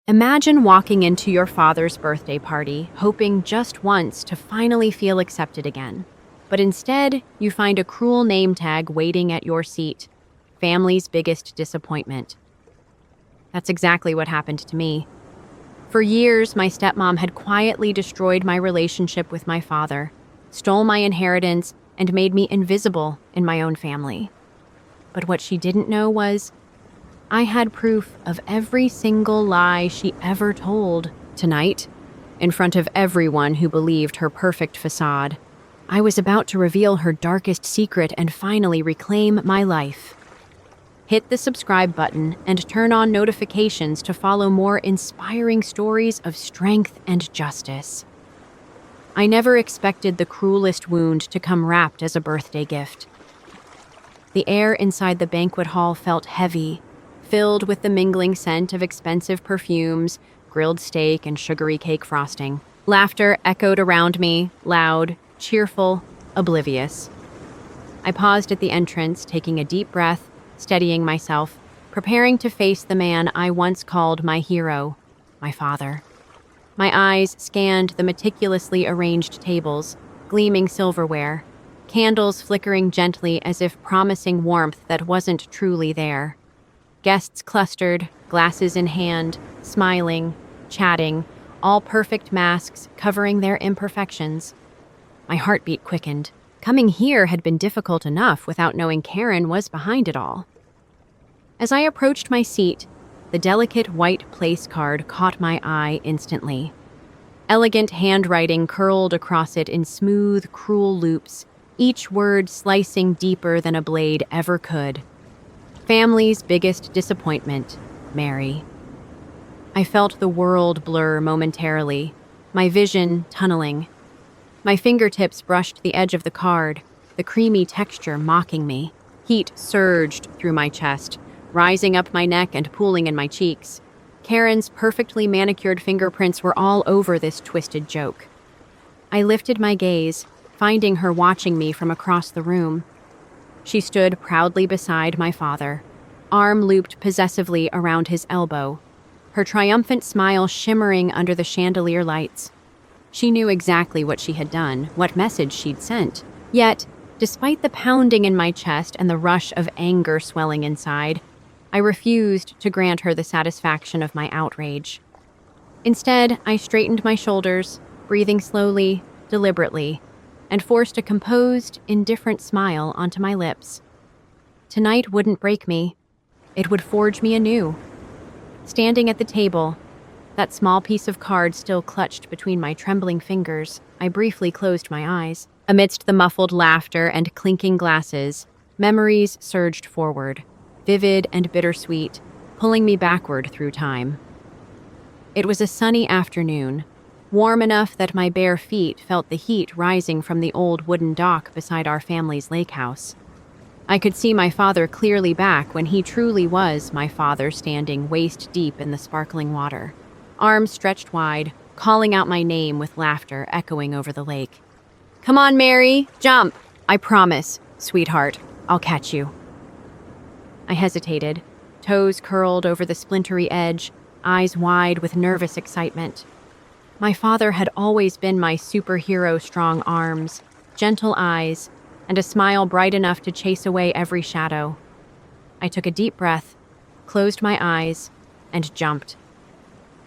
Imagine walking into your father's birthday party, hoping just once to finally feel accepted again. But instead, you find a cruel name tag waiting at your seat. Family's biggest disappointment. That's exactly what happened to me. For years, my stepmom had quietly destroyed my relationship with my father, stole my inheritance, and made me invisible in my own family. But what she didn't know was I had proof of every single lie she ever told. Tonight, in front of everyone who believed her perfect facade, I was about to reveal her darkest secret and finally reclaim my life. Hit the subscribe button and turn on notifications to follow more inspiring stories of strength and justice. I never expected the cruelest wound to come wrapped as a birthday gift. The air inside the banquet hall felt heavy, filled with the mingling scent of expensive perfumes, grilled steak, and sugary cake frosting. Laughter echoed around me, loud, cheerful, oblivious. I paused at the entrance, taking a deep breath, steadying myself, preparing to face the man I once called my hero, my father. My eyes scanned the meticulously arranged tables, gleaming silverware, candles flickering gently as if promising warmth that wasn't truly there. Guests clustered, glasses in hand, smiling, chatting, all perfect masks covering their imperfections. My heartbeat quickened. Coming here had been difficult enough without knowing Karen was behind it all. As I approached my seat, the delicate white place card caught my eye instantly. Elegant handwriting curled across it in smooth, cruel loops, each word slicing deeper than a blade ever could. Family's biggest disappointment, Mary. I felt the world blur momentarily, my vision tunneling. My fingertips brushed the edge of the card, the creamy texture mocking me. Heat surged through my chest, rising up my neck and pooling in my cheeks. Karen's perfectly manicured fingerprints were all over this twisted joke. I lifted my gaze, finding her watching me from across the room. She stood proudly beside my father, arm looped possessively around his elbow, her triumphant smile shimmering under the chandelier lights. She knew exactly what she had done, what message she'd sent. Yet, despite the pounding in my chest and the rush of anger swelling inside, I refused to grant her the satisfaction of my outrage. Instead, I straightened my shoulders, breathing slowly, deliberately, and forced a composed, indifferent smile onto my lips. Tonight wouldn't break me. It would forge me anew. Standing at the table, that small piece of card still clutched between my trembling fingers, I briefly closed my eyes. Amidst the muffled laughter and clinking glasses, memories surged forward, vivid and bittersweet, pulling me backward through time. It was a sunny afternoon, warm enough that my bare feet felt the heat rising from the old wooden dock beside our family's lake house. I could see my father clearly back when he truly was my father, standing waist deep in the sparkling water, arms stretched wide, calling out my name with laughter echoing over the lake. "Come on, Mary, jump! I promise, sweetheart, I'll catch you." I hesitated, toes curled over the splintery edge, eyes wide with nervous excitement. My father had always been my superhero, strong arms, gentle eyes, and a smile bright enough to chase away every shadow. I took a deep breath, closed my eyes, and jumped.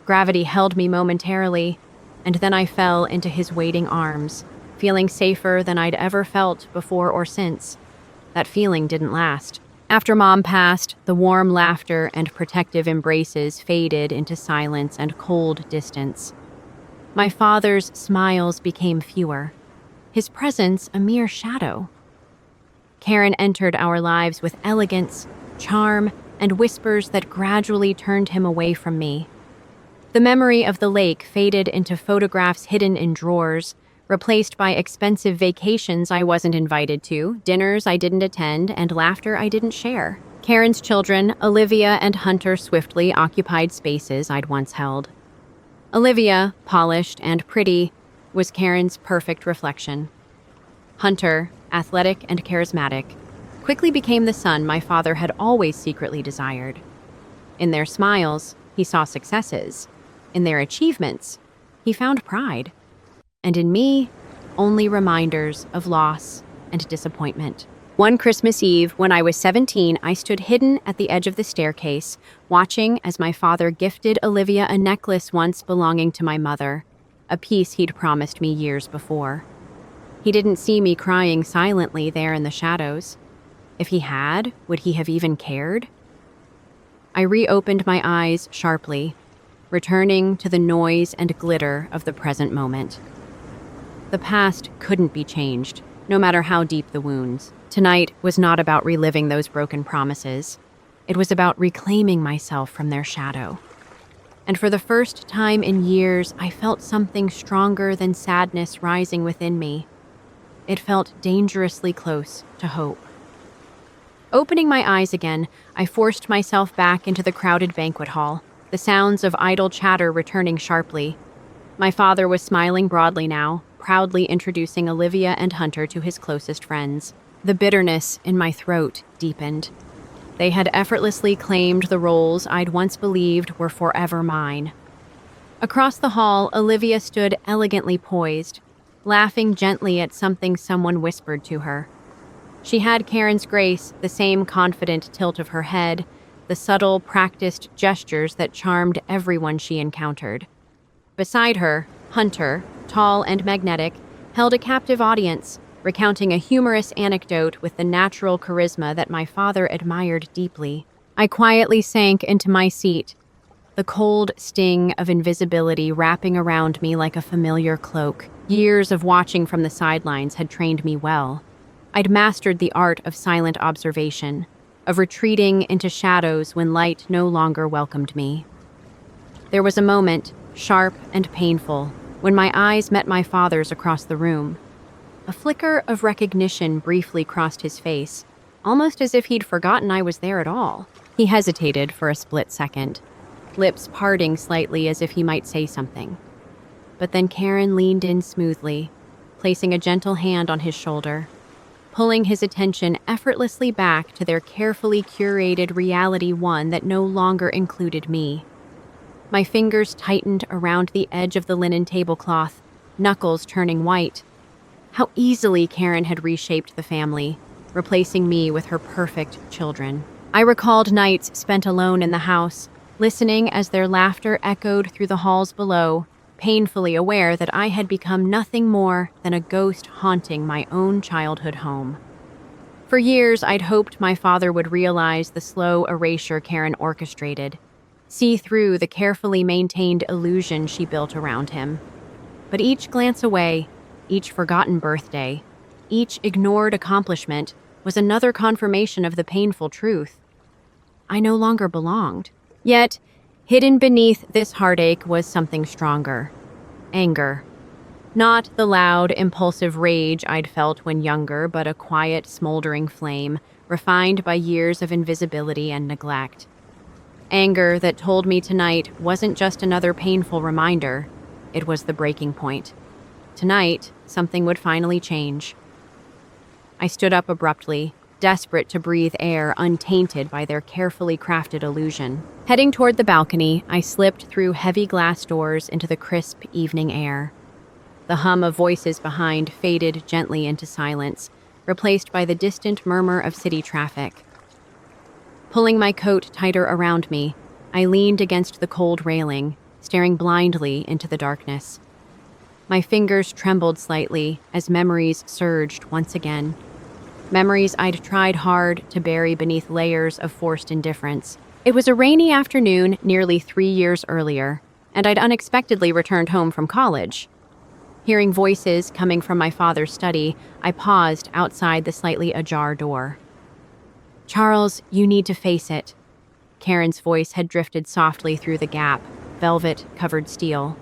Gravity held me momentarily, and then I fell into his waiting arms, feeling safer than I'd ever felt before or since. That feeling didn't last. After Mom passed, the warm laughter and protective embraces faded into silence and cold distance. My father's smiles became fewer, his presence a mere shadow. Karen entered our lives with elegance, charm, and whispers that gradually turned him away from me. The memory of the lake faded into photographs hidden in drawers, replaced by expensive vacations I wasn't invited to, dinners I didn't attend, and laughter I didn't share. Karen's children, Olivia and Hunter, swiftly occupied spaces I'd once held. Olivia, polished and pretty, was Karen's perfect reflection. Hunter, athletic and charismatic, quickly became the son my father had always secretly desired. In their smiles, he saw successes. In their achievements, he found pride. And in me, only reminders of loss and disappointment. One Christmas Eve, when I was 17, I stood hidden at the edge of the staircase, watching as my father gifted Olivia a necklace once belonging to my mother, a piece he'd promised me years before. He didn't see me crying silently there in the shadows. If he had, would he have even cared? I reopened my eyes sharply, returning to the noise and glitter of the present moment. The past couldn't be changed, no matter how deep the wounds. Tonight was not about reliving those broken promises. It was about reclaiming myself from their shadow. And for the first time in years, I felt something stronger than sadness rising within me. It felt dangerously close to hope. Opening my eyes again, I forced myself back into the crowded banquet hall, the sounds of idle chatter returning sharply. My father was smiling broadly now, proudly introducing Olivia and Hunter to his closest friends. The bitterness in my throat deepened. They had effortlessly claimed the roles I'd once believed were forever mine. Across the hall, Olivia stood elegantly poised, laughing gently at something someone whispered to her. She had Karen's grace, the same confident tilt of her head, the subtle, practiced gestures that charmed everyone she encountered. Beside her, Hunter, tall and magnetic, held a captive audience, recounting a humorous anecdote with the natural charisma that my father admired deeply. I quietly sank into my seat, the cold sting of invisibility wrapping around me like a familiar cloak. Years of watching from the sidelines had trained me well. I'd mastered the art of silent observation, of retreating into shadows when light no longer welcomed me. There was a moment, sharp and painful, when my eyes met my father's across the room. A flicker of recognition briefly crossed his face, almost as if he'd forgotten I was there at all. He hesitated for a split second, lips parting slightly as if he might say something. But then Karen leaned in smoothly, placing a gentle hand on his shoulder, pulling his attention effortlessly back to their carefully curated reality, one that no longer included me. My fingers tightened around the edge of the linen tablecloth, knuckles turning white. How easily Karen had reshaped the family, replacing me with her perfect children. I recalled nights spent alone in the house, listening as their laughter echoed through the halls below, painfully aware that I had become nothing more than a ghost haunting my own childhood home. For years, I'd hoped my father would realize the slow erasure Karen orchestrated, see through the carefully maintained illusion she built around him. But each glance away, each forgotten birthday, each ignored accomplishment was another confirmation of the painful truth. I no longer belonged. Yet, hidden beneath this heartache was something stronger. Anger. Not the loud, impulsive rage I'd felt when younger, but a quiet, smoldering flame, refined by years of invisibility and neglect. Anger that told me tonight wasn't just another painful reminder, it was the breaking point. Tonight, something would finally change. I stood up abruptly, desperate to breathe air untainted by their carefully crafted illusion. Heading toward the balcony, I slipped through heavy glass doors into the crisp evening air. The hum of voices behind faded gently into silence, replaced by the distant murmur of city traffic. Pulling my coat tighter around me, I leaned against the cold railing, staring blindly into the darkness. My fingers trembled slightly as memories surged once again. Memories I'd tried hard to bury beneath layers of forced indifference. It was a rainy afternoon nearly 3 years earlier, and I'd unexpectedly returned home from college. Hearing voices coming from my father's study, I paused outside the slightly ajar door. "Charles, you need to face it." Karen's voice had drifted softly through the gap, velvet-covered steel.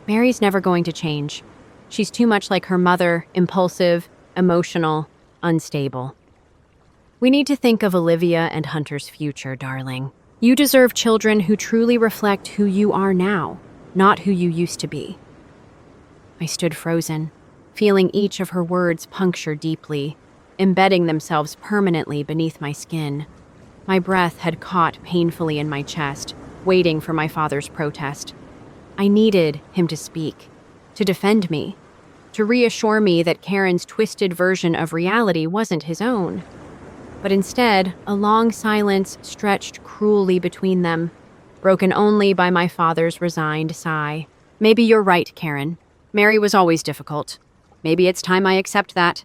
"Mary's never going to change. She's too much like her mother, impulsive, emotional, unstable. We need to think of Olivia and Hunter's future, darling. You deserve children who truly reflect who you are now, not who you used to be." I stood frozen, feeling each of her words puncture deeply, embedding themselves permanently beneath my skin. My breath had caught painfully in my chest, waiting for my father's protest. I needed him to speak, to defend me, to reassure me that Karen's twisted version of reality wasn't his own. But instead, a long silence stretched cruelly between them, broken only by my father's resigned sigh. Maybe you're right, Karen. Mary was always difficult. Maybe it's time I accept that.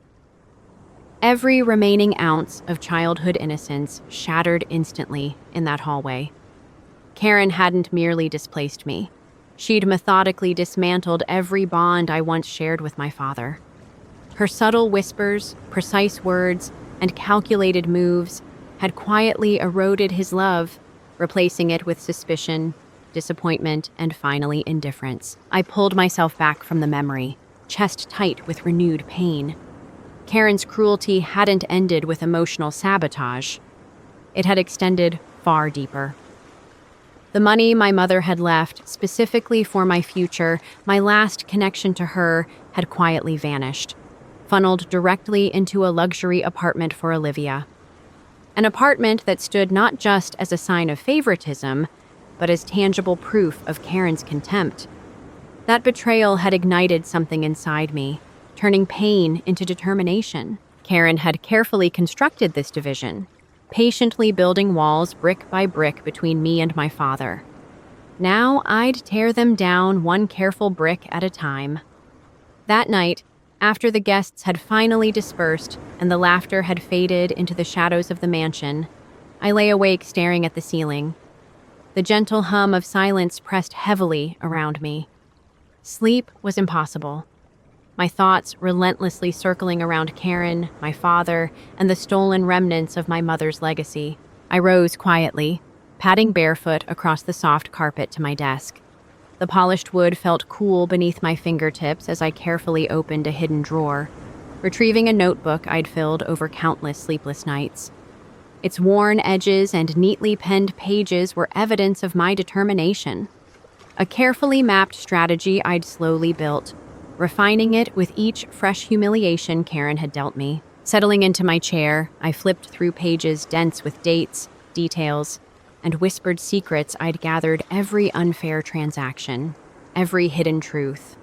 Every remaining ounce of childhood innocence shattered instantly in that hallway. Karen hadn't merely displaced me. She'd methodically dismantled every bond I once shared with my father. Her subtle whispers, precise words, and calculated moves had quietly eroded his love, replacing it with suspicion, disappointment, and finally indifference. I pulled myself back from the memory, chest tight with renewed pain. Karen's cruelty hadn't ended with emotional sabotage. It had extended far deeper. The money my mother had left, specifically for my future, my last connection to her, had quietly vanished, funneled directly into a luxury apartment for Olivia. An apartment that stood not just as a sign of favoritism, but as tangible proof of Karen's contempt. That betrayal had ignited something inside me, turning pain into determination. Karen had carefully constructed this division, patiently building walls brick by brick between me and my father. Now I'd tear them down one careful brick at a time. That night, after the guests had finally dispersed and the laughter had faded into the shadows of the mansion, I lay awake staring at the ceiling. The gentle hum of silence pressed heavily around me. Sleep was impossible. My thoughts relentlessly circling around Karen, my father, and the stolen remnants of my mother's legacy. I rose quietly, padding barefoot across the soft carpet to my desk. The polished wood felt cool beneath my fingertips as I carefully opened a hidden drawer, retrieving a notebook I'd filled over countless sleepless nights. Its worn edges and neatly penned pages were evidence of my determination. A carefully mapped strategy I'd slowly built, refining it with each fresh humiliation Karen had dealt me. Settling into my chair, I flipped through pages dense with dates, details, and whispered secrets I'd gathered every unfair transaction, every hidden truth.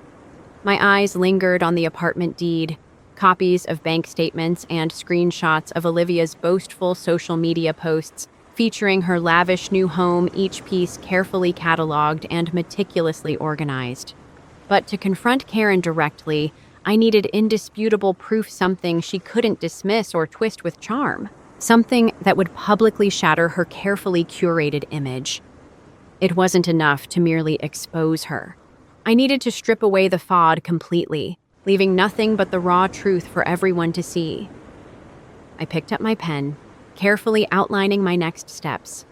My eyes lingered on the apartment deed, copies of bank statements and screenshots of Olivia's boastful social media posts featuring her lavish new home, each piece carefully cataloged and meticulously organized. But to confront Karen directly, I needed indisputable proof, something she couldn't dismiss or twist with charm. Something that would publicly shatter her carefully curated image. It wasn't enough to merely expose her. I needed to strip away the facade completely, leaving nothing but the raw truth for everyone to see. I picked up my pen, carefully outlining my next steps.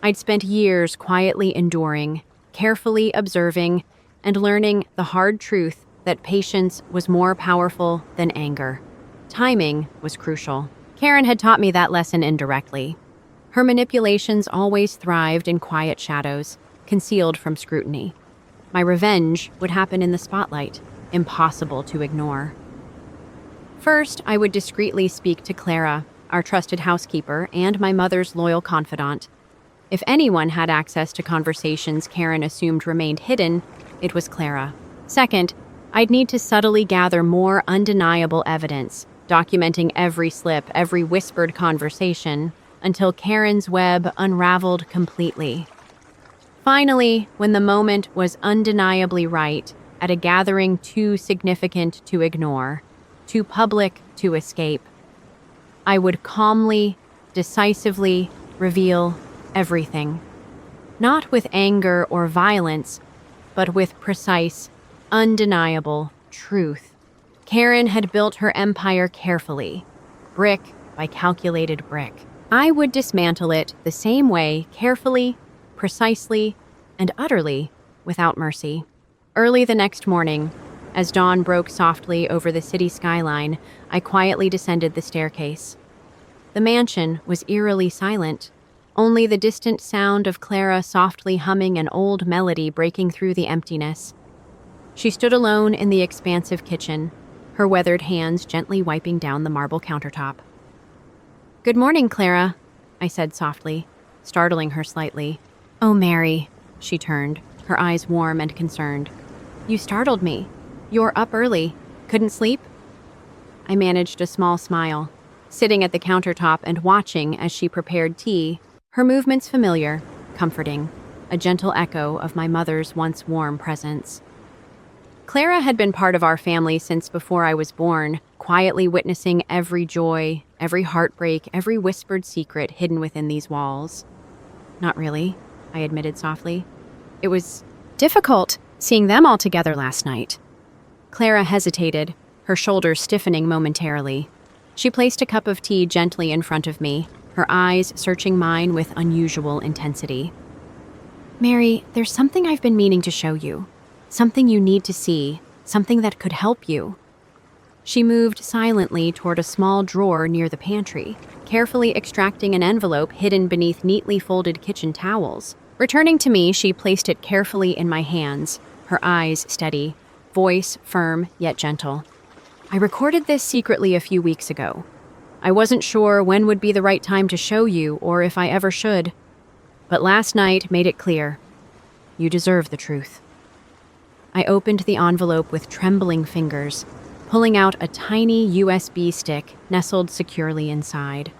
I'd spent years quietly enduring, carefully observing, and learning the hard truth that patience was more powerful than anger. Timing was crucial. Karen had taught me that lesson indirectly. Her manipulations always thrived in quiet shadows, concealed from scrutiny. My revenge would happen in the spotlight, impossible to ignore. First, I would discreetly speak to Clara, our trusted housekeeper and my mother's loyal confidant. If anyone had access to conversations Karen assumed remained hidden, it was Clara. Second, I'd need to subtly gather more undeniable evidence, documenting every slip, every whispered conversation, until Karen's web unraveled completely. Finally, when the moment was undeniably right, at a gathering too significant to ignore, too public to escape, I would calmly, decisively reveal everything. Not with anger or violence, but with precise, undeniable truth. Karen had built her empire carefully, brick by calculated brick. I would dismantle it the same way, carefully, precisely, and utterly without mercy. Early the next morning, as dawn broke softly over the city skyline, I quietly descended the staircase. The mansion was eerily silent, only the distant sound of Clara softly humming an old melody breaking through the emptiness. She stood alone in the expansive kitchen, her weathered hands gently wiping down the marble countertop. "Good morning, Clara," I said softly, startling her slightly. "Oh, Mary," she turned, her eyes warm and concerned. "You startled me. You're up early. Couldn't sleep?" I managed a small smile, sitting at the countertop and watching as she prepared tea, her movements familiar, comforting, a gentle echo of my mother's once warm presence. Clara had been part of our family since before I was born, quietly witnessing every joy, every heartbreak, every whispered secret hidden within these walls. "Not really," I admitted softly. "It was difficult seeing them all together last night." Clara hesitated, her shoulders stiffening momentarily. She placed a cup of tea gently in front of me, her eyes searching mine with unusual intensity. "Mary, there's something I've been meaning to show you. Something you need to see, something that could help you." She moved silently toward a small drawer near the pantry, carefully extracting an envelope hidden beneath neatly folded kitchen towels. Returning to me, she placed it carefully in my hands, her eyes steady, voice firm yet gentle. "I recorded this secretly a few weeks ago. I wasn't sure when would be the right time to show you or if I ever should. But last night made it clear. You deserve the truth." I opened the envelope with trembling fingers, pulling out a tiny USB stick nestled securely inside.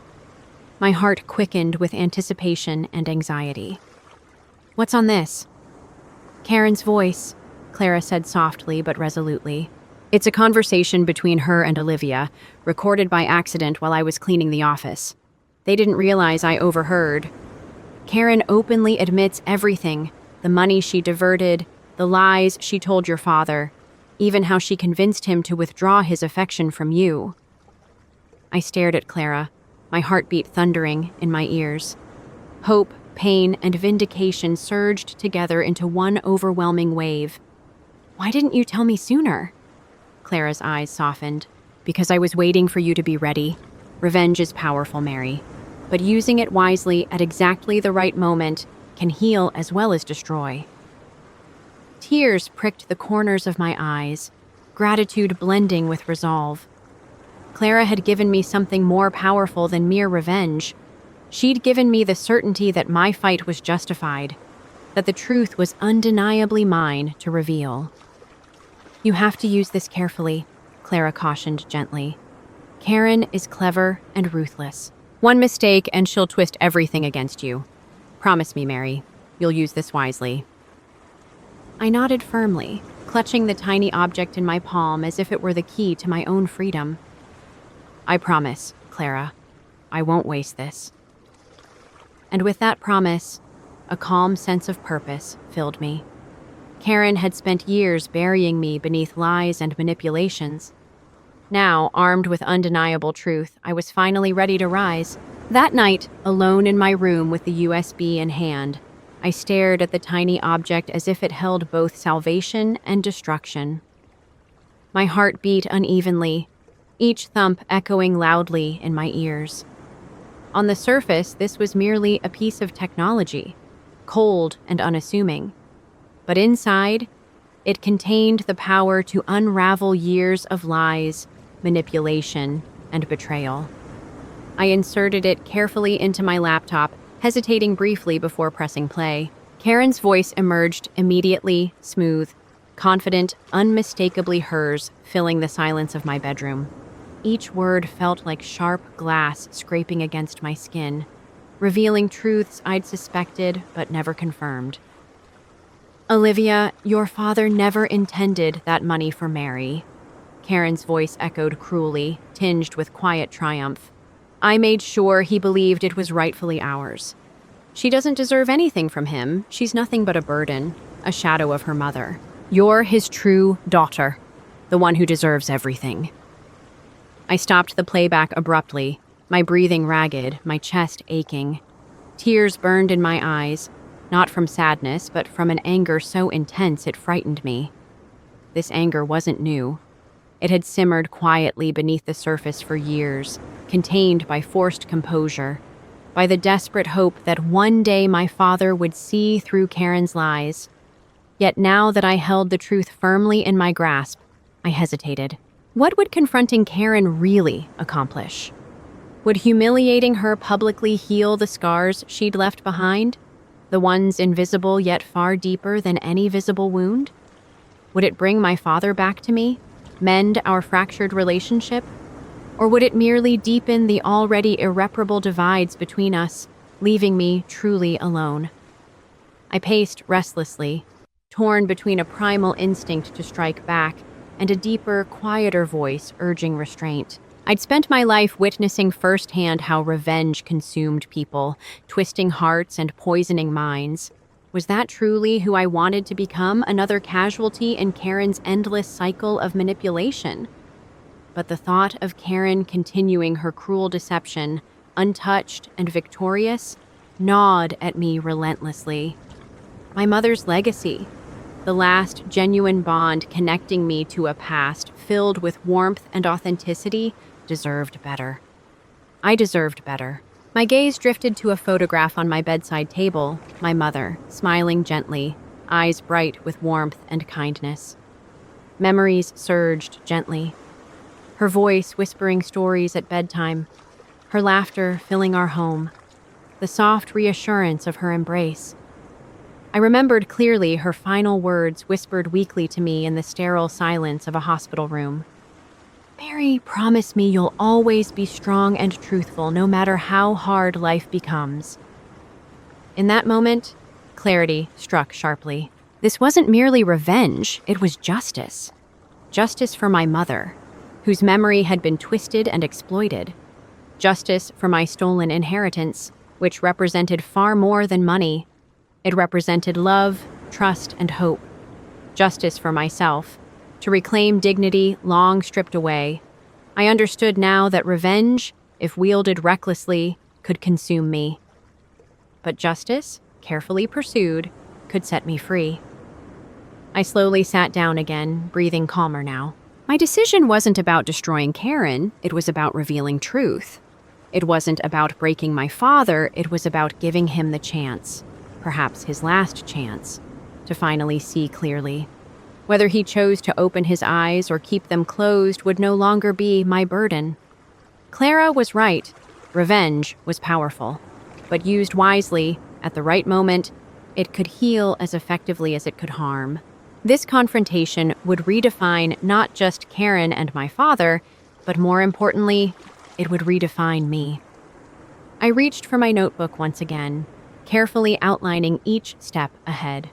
My heart quickened with anticipation and anxiety. "What's on this?" "Karen's voice," Clara said softly but resolutely. "It's a conversation between her and Olivia, recorded by accident while I was cleaning the office. They didn't realize I overheard. Karen openly admits everything, the money she diverted, the lies she told your father, even how she convinced him to withdraw his affection from you." I stared at Clara, my heartbeat thundering in my ears. Hope, pain, and vindication surged together into one overwhelming wave. "Why didn't you tell me sooner?" Clara's eyes softened. "Because I was waiting for you to be ready. Revenge is powerful, Mary. But using it wisely at exactly the right moment can heal as well as destroy." Tears pricked the corners of my eyes, gratitude blending with resolve. Clara had given me something more powerful than mere revenge. She'd given me the certainty that my fight was justified, that the truth was undeniably mine to reveal. "You have to use this carefully," Clara cautioned gently. "Karen is clever and ruthless. One mistake and she'll twist everything against you. Promise me, Mary, you'll use this wisely." I nodded firmly, clutching the tiny object in my palm as if it were the key to my own freedom. "I promise, Clara, I won't waste this." And with that promise, a calm sense of purpose filled me. Karen had spent years burying me beneath lies and manipulations. Now, armed with undeniable truth, I was finally ready to rise. That night, alone in my room with the USB in hand, I stared at the tiny object as if it held both salvation and destruction. My heart beat unevenly, each thump echoing loudly in my ears. On the surface, this was merely a piece of technology, cold and unassuming. But inside, it contained the power to unravel years of lies, manipulation, and betrayal. I inserted it carefully into my laptop, hesitating briefly before pressing play. Karen's voice emerged immediately, smooth, confident, unmistakably hers, filling the silence of my bedroom. Each word felt like sharp glass scraping against my skin, revealing truths I'd suspected but never confirmed. "Olivia, your father never intended that money for Mary." Karen's voice echoed cruelly, tinged with quiet triumph. "I made sure he believed it was rightfully ours. She doesn't deserve anything from him. She's nothing but a burden, a shadow of her mother. You're his true daughter, the one who deserves everything." I stopped the playback abruptly, my breathing ragged, my chest aching. Tears burned in my eyes, not from sadness, but from an anger so intense it frightened me. This anger wasn't new. It had simmered quietly beneath the surface for years, contained by forced composure, by the desperate hope that one day my father would see through Karen's lies. Yet now that I held the truth firmly in my grasp, I hesitated. What would confronting Karen really accomplish? Would humiliating her publicly heal the scars she'd left behind? The ones invisible yet far deeper than any visible wound? Would it bring my father back to me, mend our fractured relationship? Or would it merely deepen the already irreparable divides between us, leaving me truly alone? I paced restlessly, torn between a primal instinct to strike back and a deeper, quieter voice urging restraint. I'd spent my life witnessing firsthand how revenge consumed people, twisting hearts and poisoning minds. Was that truly who I wanted to become, another casualty in Karen's endless cycle of manipulation? But the thought of Karen continuing her cruel deception, untouched and victorious, gnawed at me relentlessly. My mother's legacy, the last genuine bond connecting me to a past filled with warmth and authenticity, deserved better. I deserved better. My gaze drifted to a photograph on my bedside table, my mother, smiling gently, eyes bright with warmth and kindness. Memories surged gently, her voice whispering stories at bedtime, her laughter filling our home, the soft reassurance of her embrace. I remembered clearly her final words whispered weakly to me in the sterile silence of a hospital room. "Mary, promise me you'll always be strong and truthful, no matter how hard life becomes." In that moment, clarity struck sharply. This wasn't merely revenge, it was justice. Justice for my mother, whose memory had been twisted and exploited. Justice for my stolen inheritance, which represented far more than money. It represented love, trust, and hope. Justice for myself, to reclaim dignity long stripped away. I understood now that revenge, if wielded recklessly, could consume me. But justice, carefully pursued, could set me free. I slowly sat down again, breathing calmer now. My decision wasn't about destroying Karen, it was about revealing truth. It wasn't about breaking my father, it was about giving him the chance, perhaps his last chance, to finally see clearly. Whether he chose to open his eyes or keep them closed would no longer be my burden. Clara was right. Revenge was powerful. But used wisely, at the right moment, it could heal as effectively as it could harm. This confrontation would redefine not just Karen and my father, but more importantly, it would redefine me. I reached for my notebook once again, carefully outlining each step ahead.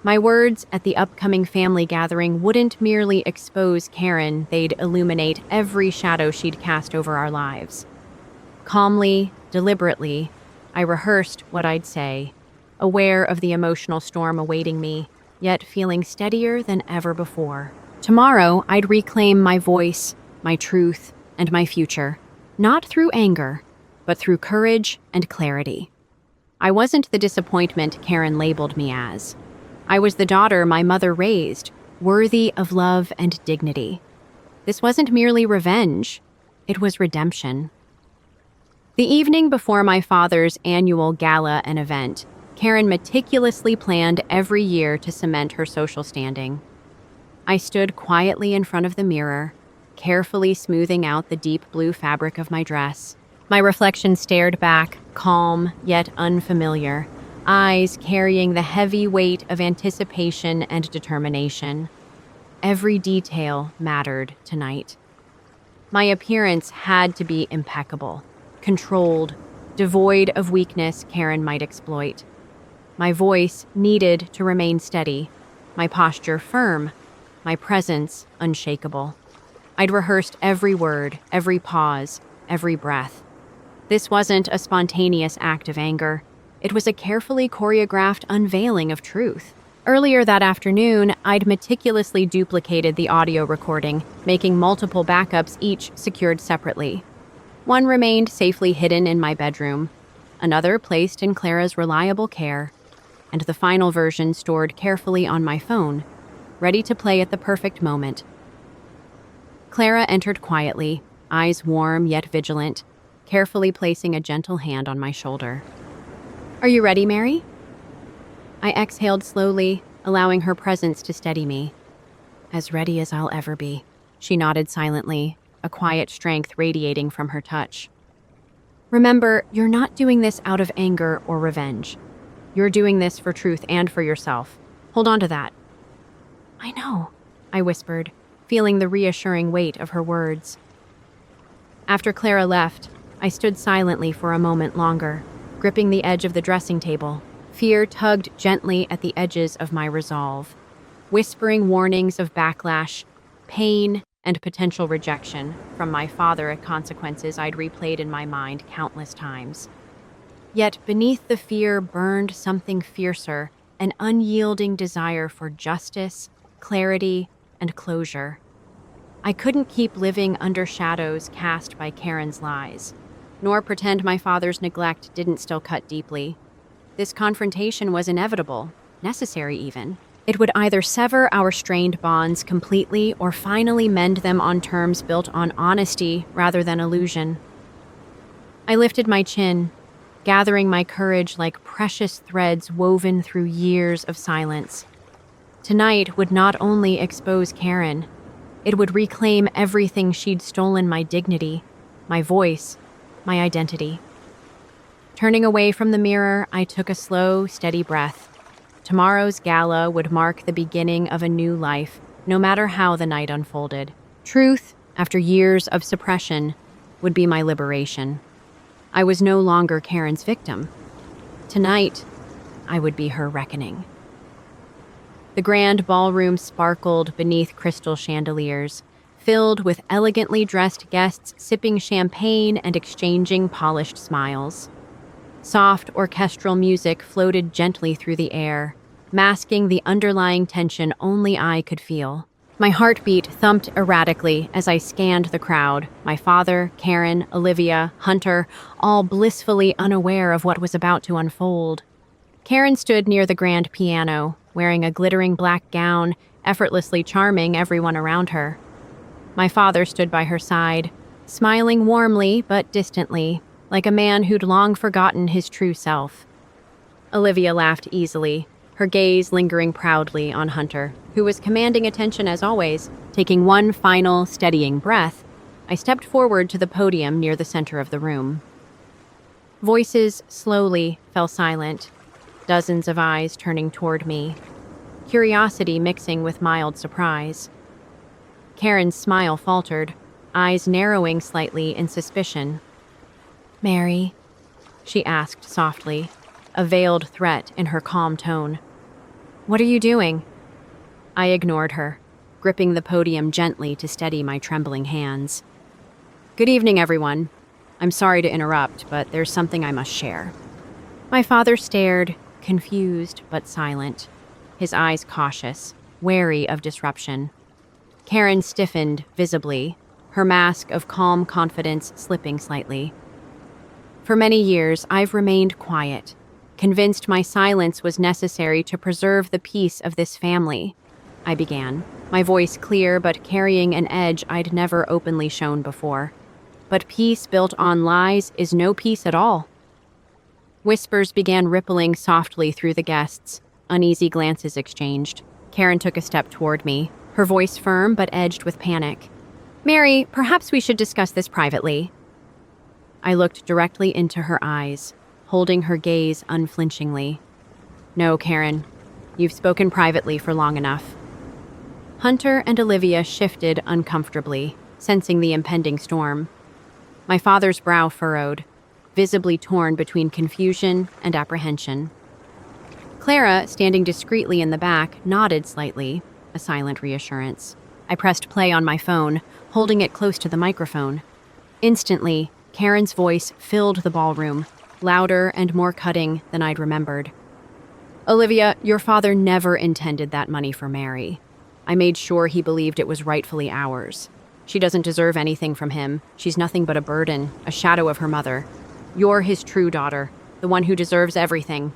My words at the upcoming family gathering wouldn't merely expose Karen, they'd illuminate every shadow she'd cast over our lives. Calmly, deliberately, I rehearsed what I'd say, aware of the emotional storm awaiting me, yet feeling steadier than ever before. Tomorrow, I'd reclaim my voice, my truth, and my future, not through anger, but through courage and clarity. I wasn't the disappointment Karen labeled me as. I was the daughter my mother raised, worthy of love and dignity. This wasn't merely revenge, it was redemption. The evening before my father's annual gala and event, Karen meticulously planned every year to cement her social standing. I stood quietly in front of the mirror, carefully smoothing out the deep blue fabric of my dress. My reflection stared back, calm yet unfamiliar, eyes carrying the heavy weight of anticipation and determination. Every detail mattered tonight. My appearance had to be impeccable, controlled, devoid of weakness Karen might exploit. My voice needed to remain steady, my posture firm, my presence unshakable. I'd rehearsed every word, every pause, every breath. This wasn't a spontaneous act of anger. It was a carefully choreographed unveiling of truth. Earlier that afternoon, I'd meticulously duplicated the audio recording, making multiple backups, each secured separately. One remained safely hidden in my bedroom, another placed in Clara's reliable care, and the final version stored carefully on my phone, ready to play at the perfect moment. Clara entered quietly, eyes warm yet vigilant, carefully placing a gentle hand on my shoulder. "Are you ready, Mary?" I exhaled slowly, allowing her presence to steady me. "As ready as I'll ever be." She nodded silently, a quiet strength radiating from her touch. "Remember, you're not doing this out of anger or revenge. You're doing this for truth and for yourself. Hold on to that." "I know," I whispered, feeling the reassuring weight of her words. After Clara left, I stood silently for a moment longer, gripping the edge of the dressing table. Fear tugged gently at the edges of my resolve, whispering warnings of backlash, pain, and potential rejection from my father at consequences I'd replayed in my mind countless times. Yet beneath the fear burned something fiercer, an unyielding desire for justice, clarity, and closure. I couldn't keep living under shadows cast by Karen's lies, nor pretend my father's neglect didn't still cut deeply. This confrontation was inevitable, necessary even. It would either sever our strained bonds completely or finally mend them on terms built on honesty rather than illusion. I lifted my chin, gathering my courage like precious threads woven through years of silence. Tonight would not only expose Karen, it would reclaim everything she'd stolen: my dignity, my voice, my identity. Turning away from the mirror, I took a slow, steady breath. Tomorrow's gala would mark the beginning of a new life, no matter how the night unfolded. Truth, after years of suppression, would be my liberation. I was no longer Karen's victim. Tonight, I would be her reckoning. The grand ballroom sparkled beneath crystal chandeliers, filled with elegantly dressed guests sipping champagne and exchanging polished smiles. Soft orchestral music floated gently through the air, masking the underlying tension only I could feel. My heartbeat thumped erratically as I scanned the crowd, my father, Karen, Olivia, Hunter, all blissfully unaware of what was about to unfold. Karen stood near the grand piano, wearing a glittering black gown, effortlessly charming everyone around her. My father stood by her side, smiling warmly but distantly, like a man who'd long forgotten his true self. Olivia laughed easily, her gaze lingering proudly on Hunter, who was commanding attention as always. Taking one final, steadying breath, I stepped forward to the podium near the center of the room. Voices slowly fell silent, dozens of eyes turning toward me, curiosity mixing with mild surprise. Karen's smile faltered, eyes narrowing slightly in suspicion. "Mary?" she asked softly, a veiled threat in her calm tone. "What are you doing?" I ignored her, gripping the podium gently to steady my trembling hands. "Good evening, everyone. I'm sorry to interrupt, but there's something I must share." My father stared, confused but silent, his eyes cautious, wary of disruption. Karen stiffened visibly, her mask of calm confidence slipping slightly. For many years, I've remained quiet, convinced my silence was necessary to preserve the peace of this family. I began, my voice clear but carrying an edge I'd never openly shown before. But peace built on lies is no peace at all. Whispers began rippling softly through the guests, uneasy glances exchanged. Karen took a step toward me, her voice firm but edged with panic. "Mary, perhaps we should discuss this privately." I looked directly into her eyes, holding her gaze unflinchingly. "No, Karen, you've spoken privately for long enough." Hunter and Olivia shifted uncomfortably, sensing the impending storm. My father's brow furrowed, visibly torn between confusion and apprehension. Clara, standing discreetly in the back, nodded slightly, a silent reassurance. I pressed play on my phone, holding it close to the microphone. Instantly, Karen's voice filled the ballroom, louder and more cutting than I'd remembered. "Olivia, your father never intended that money for Mary. I made sure he believed it was rightfully ours. She doesn't deserve anything from him. She's nothing but a burden, a shadow of her mother. You're his true daughter, the one who deserves everything."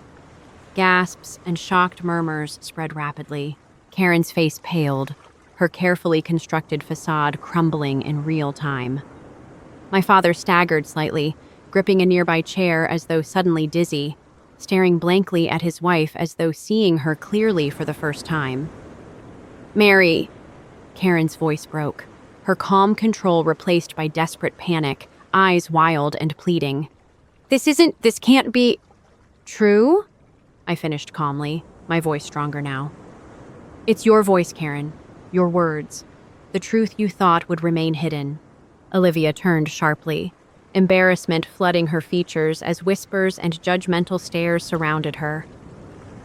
Gasps and shocked murmurs spread rapidly. Karen's face paled, her carefully constructed facade crumbling in real time. My father staggered slightly, gripping a nearby chair as though suddenly dizzy, staring blankly at his wife as though seeing her clearly for the first time. "Mary," Karen's voice broke, her calm control replaced by desperate panic, eyes wild and pleading. This can't be true?" I finished calmly, my voice stronger now. It's your voice, Karen. Your words. The truth you thought would remain hidden. Olivia turned sharply, embarrassment flooding her features as whispers and judgmental stares surrounded her.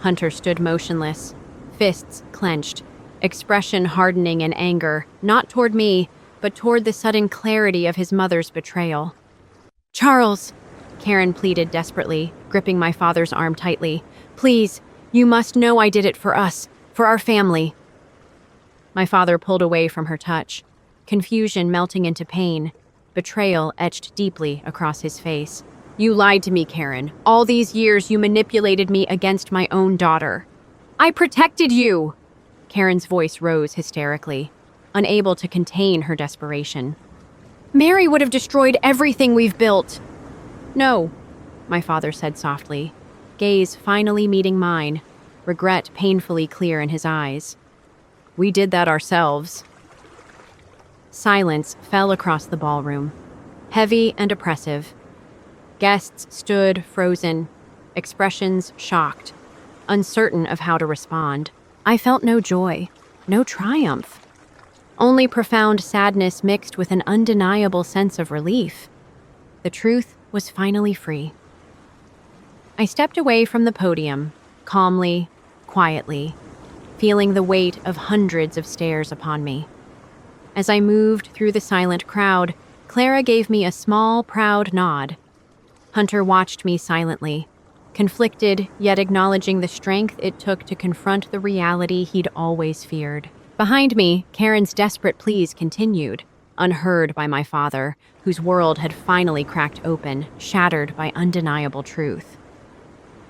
Hunter stood motionless, fists clenched, expression hardening in anger, not toward me, but toward the sudden clarity of his mother's betrayal. Charles, Karen pleaded desperately, gripping my father's arm tightly. Please, you must know I did it for us, for our family. My father pulled away from her touch, confusion melting into pain, betrayal etched deeply across his face. You lied to me, Karen. All these years you manipulated me against my own daughter. I protected you! Karen's voice rose hysterically, unable to contain her desperation. Mary would have destroyed everything we've built. No, my father said softly, gaze finally meeting mine, regret painfully clear in his eyes. We did that ourselves. Silence fell across the ballroom, heavy and oppressive. Guests stood frozen, expressions shocked, uncertain of how to respond. I felt no joy, no triumph. Only profound sadness mixed with an undeniable sense of relief. The truth was finally free. I stepped away from the podium, calmly, quietly, feeling the weight of hundreds of stares upon me. As I moved through the silent crowd, Clara gave me a small, proud nod. Hunter watched me silently, conflicted yet acknowledging the strength it took to confront the reality he'd always feared. Behind me, Karen's desperate pleas continued, unheard by my father, whose world had finally cracked open, shattered by undeniable truth.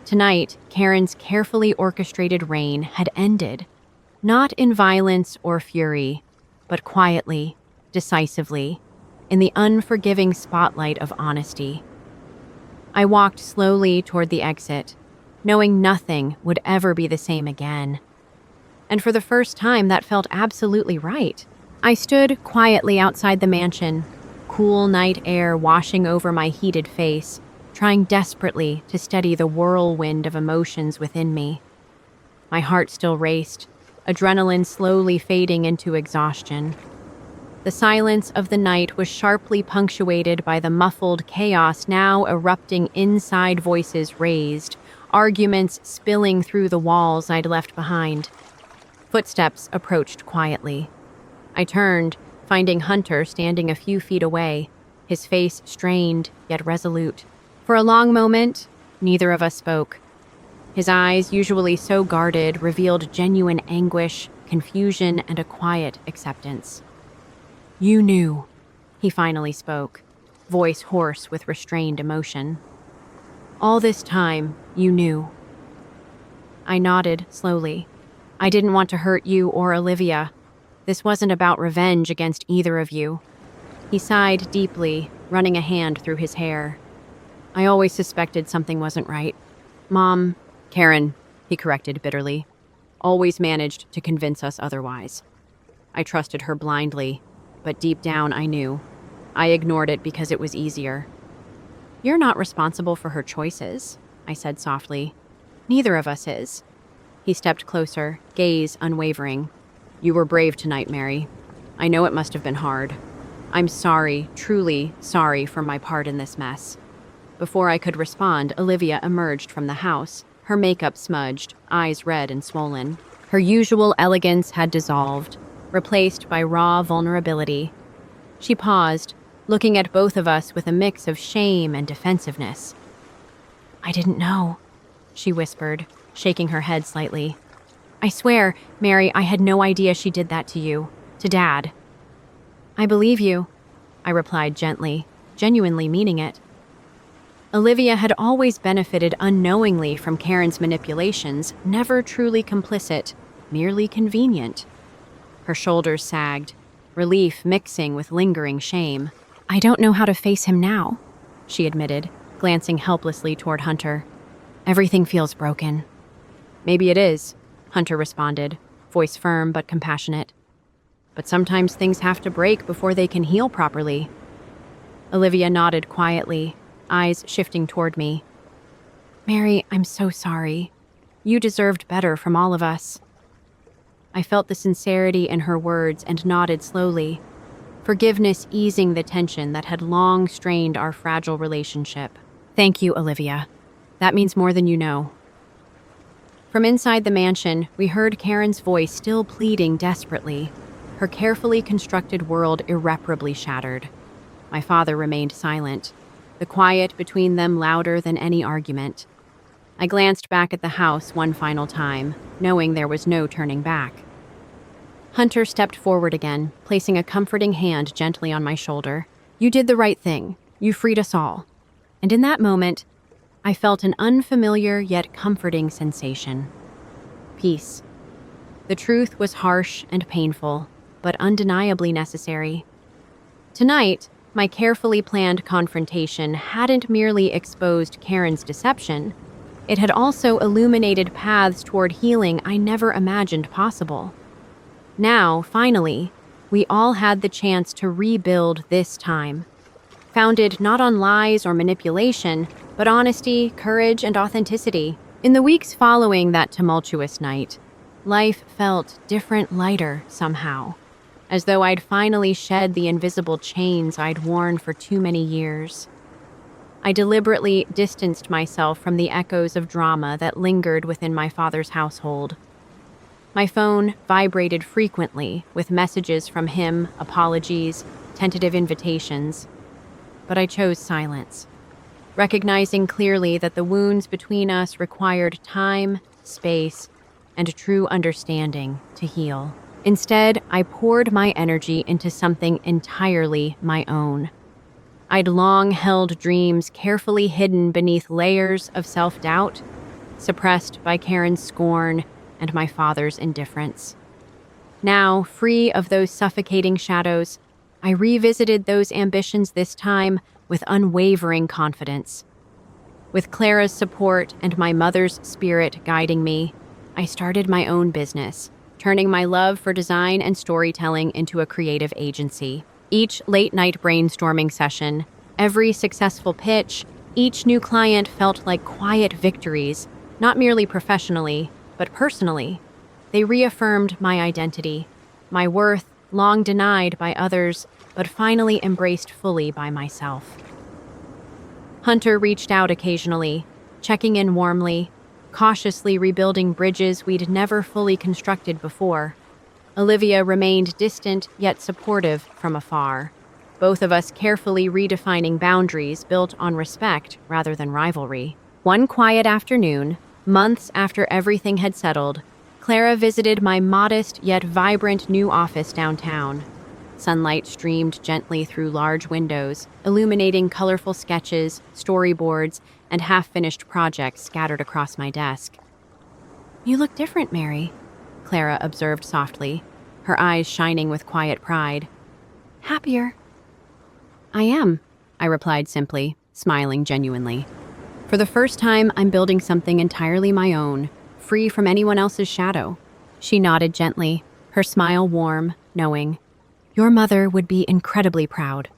Tonight, Karen's carefully orchestrated reign had ended, not in violence or fury, but quietly, decisively, in the unforgiving spotlight of honesty. I walked slowly toward the exit, knowing nothing would ever be the same again. And for the first time, that felt absolutely right. I stood quietly outside the mansion, cool night air washing over my heated face, trying desperately to steady the whirlwind of emotions within me. My heart still raced, adrenaline slowly fading into exhaustion. The silence of the night was sharply punctuated by the muffled chaos now erupting inside, voices raised, arguments spilling through the walls I'd left behind. Footsteps approached quietly. I turned, finding Hunter standing a few feet away, his face strained yet resolute. For a long moment, neither of us spoke. His eyes, usually so guarded, revealed genuine anguish, confusion, and a quiet acceptance. You knew, he finally spoke, voice hoarse with restrained emotion. All this time, you knew. I nodded slowly. I didn't want to hurt you or Olivia. This wasn't about revenge against either of you. He sighed deeply, running a hand through his hair. I always suspected something wasn't right. Mom, Karen, he corrected bitterly, always managed to convince us otherwise. I trusted her blindly, but deep down I knew. I ignored it because it was easier. You're not responsible for her choices, I said softly. Neither of us is. He stepped closer, gaze unwavering. You were brave tonight, Mary. I know it must have been hard. I'm sorry, truly sorry for my part in this mess. Before I could respond, Olivia emerged from the house, her makeup smudged, eyes red and swollen. Her usual elegance had dissolved, replaced by raw vulnerability. She paused, looking at both of us with a mix of shame and defensiveness. I didn't know, she whispered, shaking her head slightly. I swear, Mary, I had no idea she did that to you, to Dad. I believe you, I replied gently, genuinely meaning it. Olivia had always benefited unknowingly from Karen's manipulations, never truly complicit, merely convenient. Her shoulders sagged, relief mixing with lingering shame. I don't know how to face him now, she admitted, glancing helplessly toward Hunter. Everything feels broken. Maybe it is, Hunter responded, voice firm but compassionate. But sometimes things have to break before they can heal properly. Olivia nodded quietly, eyes shifting toward me. Mary, I'm so sorry. You deserved better from all of us." I felt the sincerity in her words and nodded slowly, forgiveness easing the tension that had long strained our fragile relationship. "Thank you, Olivia. That means more than you know." From inside the mansion, we heard Karen's voice still pleading desperately, her carefully constructed world irreparably shattered. My father remained silent, the quiet between them louder than any argument. I glanced back at the house one final time, knowing there was no turning back. Hunter stepped forward again, placing a comforting hand gently on my shoulder. "You did the right thing. You freed us all." And in that moment, I felt an unfamiliar yet comforting sensation. Peace. The truth was harsh and painful, but undeniably necessary. Tonight, my carefully planned confrontation hadn't merely exposed Karen's deception, it had also illuminated paths toward healing I never imagined possible. Now, finally, we all had the chance to rebuild this time, founded not on lies or manipulation, but honesty, courage, and authenticity. In the weeks following that tumultuous night, life felt different, lighter somehow, as though I'd finally shed the invisible chains I'd worn for too many years. I deliberately distanced myself from the echoes of drama that lingered within my father's household. My phone vibrated frequently with messages from him, apologies, tentative invitations, but I chose silence, recognizing clearly that the wounds between us required time, space, and true understanding to heal. Instead, I poured my energy into something entirely my own. I'd long held dreams carefully hidden beneath layers of self-doubt, suppressed by Karen's scorn and my father's indifference. Now, free of those suffocating shadows, I revisited those ambitions this time with unwavering confidence. With Clara's support and my mother's spirit guiding me, I started my own business, turning my love for design and storytelling into a creative agency. Each late-night brainstorming session, every successful pitch, each new client felt like quiet victories, not merely professionally, but personally. They reaffirmed my identity, my worth, long denied by others, but finally embraced fully by myself. Hunter reached out occasionally, checking in warmly, cautiously rebuilding bridges we'd never fully constructed before. Olivia remained distant yet supportive from afar, both of us carefully redefining boundaries built on respect rather than rivalry. One quiet afternoon, months after everything had settled, Clara visited my modest yet vibrant new office downtown. Sunlight streamed gently through large windows, illuminating colorful sketches, storyboards, and half-finished projects scattered across my desk. "You look different, Mary," Clara observed softly, her eyes shining with quiet pride. "Happier." "I am," I replied simply, smiling genuinely. "For the first time, I'm building something entirely my own, free from anyone else's shadow." She nodded gently, her smile warm, knowing, "Your mother would be incredibly proud."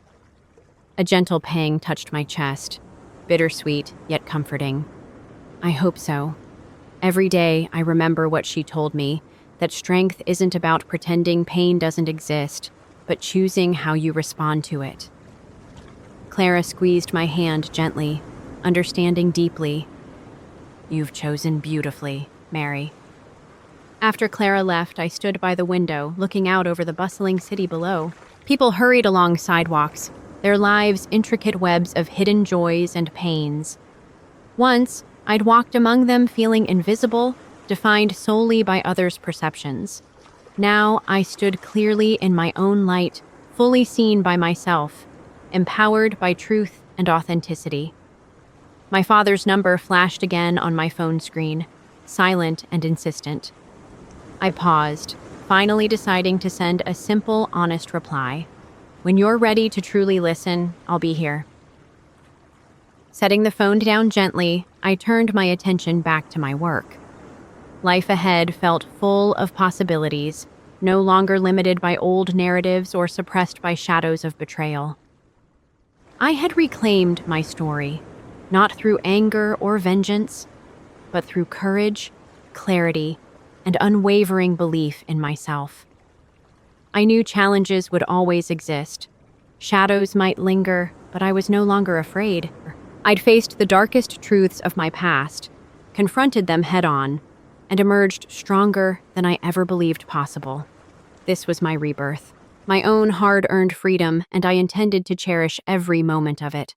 A gentle pang touched my chest, bittersweet yet comforting. I hope so. Every day, I remember what she told me, that strength isn't about pretending pain doesn't exist, but choosing how you respond to it. Clara squeezed my hand gently, understanding deeply. "You've chosen beautifully, Mary." After Clara left, I stood by the window, looking out over the bustling city below. People hurried along sidewalks, their lives intricate webs of hidden joys and pains. Once, I'd walked among them feeling invisible, defined solely by others' perceptions. Now, I stood clearly in my own light, fully seen by myself, empowered by truth and authenticity. My father's number flashed again on my phone screen, silent and insistent. I paused, finally deciding to send a simple, honest reply. "When you're ready to truly listen, I'll be here." Setting the phone down gently, I turned my attention back to my work. Life ahead felt full of possibilities, no longer limited by old narratives or suppressed by shadows of betrayal. I had reclaimed my story, not through anger or vengeance, but through courage, clarity and unwavering belief in myself. I knew challenges would always exist. Shadows might linger, but I was no longer afraid. I'd faced the darkest truths of my past, confronted them head-on, and emerged stronger than I ever believed possible. This was my rebirth, my own hard-earned freedom, and I intended to cherish every moment of it.